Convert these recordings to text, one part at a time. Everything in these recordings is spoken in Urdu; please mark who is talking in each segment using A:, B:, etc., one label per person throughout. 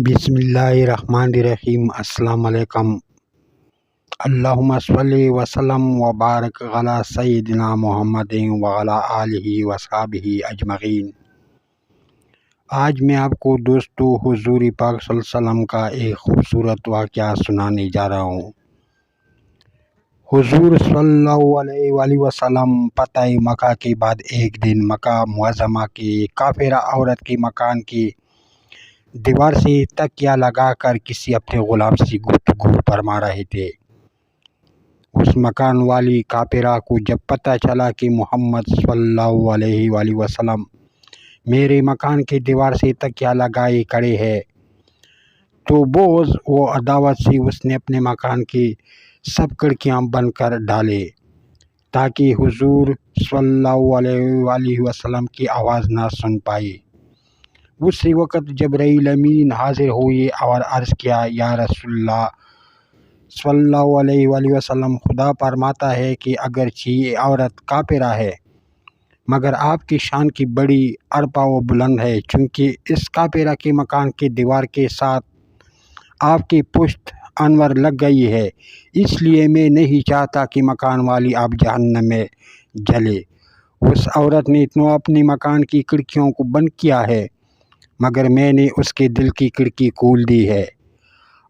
A: بسم اللہ الرحمن الرحیم۔ السلام علیکم۔ اللہم صلی وسلم وبارک علی سیدنا محمد وعلی آلہ وصحبہ اجمعین۔ آج میں آپ کو دوستو حضور پاک صلی اللہ علیہ وسلم کا ایک خوبصورت واقعہ سنانے جا رہا ہوں۔ حضور صلی اللہ علیہ وآلہ وسلم فتح مکہ کے بعد ایک دن مکہ معظمہ کی کافرہ عورت کے مکان کی دیوار سے تکیہ لگا کر کسی اپنے غلام سے گفتگو فرما رہے تھے۔ اس مکان والی کافرہ کو جب پتہ چلا کہ محمد صلی اللہ علیہ وآلہ وسلم میرے مکان کی دیوار سے تکیہ لگائے کھڑے ہیں تو بغض و عداوت سے اس نے اپنے مکان کی سب کھڑکیاں بند کر ڈالے تاکہ حضور صلی اللہ علیہ وآلہ وسلم کی آواز نہ سن پائے۔ اسی وقت جبرائیل امین حاضر ہوئے اور عرض کیا، یا رسول اللہ صلی اللہ علیہ وآلہ وسلم، خدا فرماتا ہے کہ اگرچہ یہ عورت کافرہ ہے مگر آپ کی شان کی بڑی ارفع و بلند ہے، چونکہ اس کافرہ کے مکان کی دیوار کے ساتھ آپ کی پشت انور لگ گئی ہے، اس لیے میں نہیں چاہتا کہ مکان والی آپ جہنم میں جلے۔ اس عورت نے تو اپنے مکان کی کھڑکیوں کو بند کیا ہے مگر میں نے اس کے دل کی کھڑکی کھول دی ہے،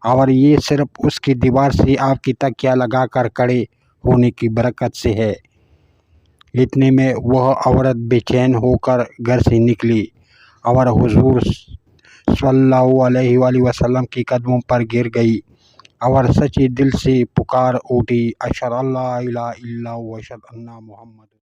A: اور یہ صرف اس کی دیوار سے آپ کی تکیہ لگا کر کھڑے ہونے کی برکت سے ہے۔ اتنے میں وہ عورت بے چین ہو کر گھر سے نکلی اور حضور صلی اللہ علیہ وآلہ وسلم کے قدموں پر گر گئی اور سچے دل سے پکار اٹھی، اشہد ان لا الہ الا اللہ و اشہد ان محمد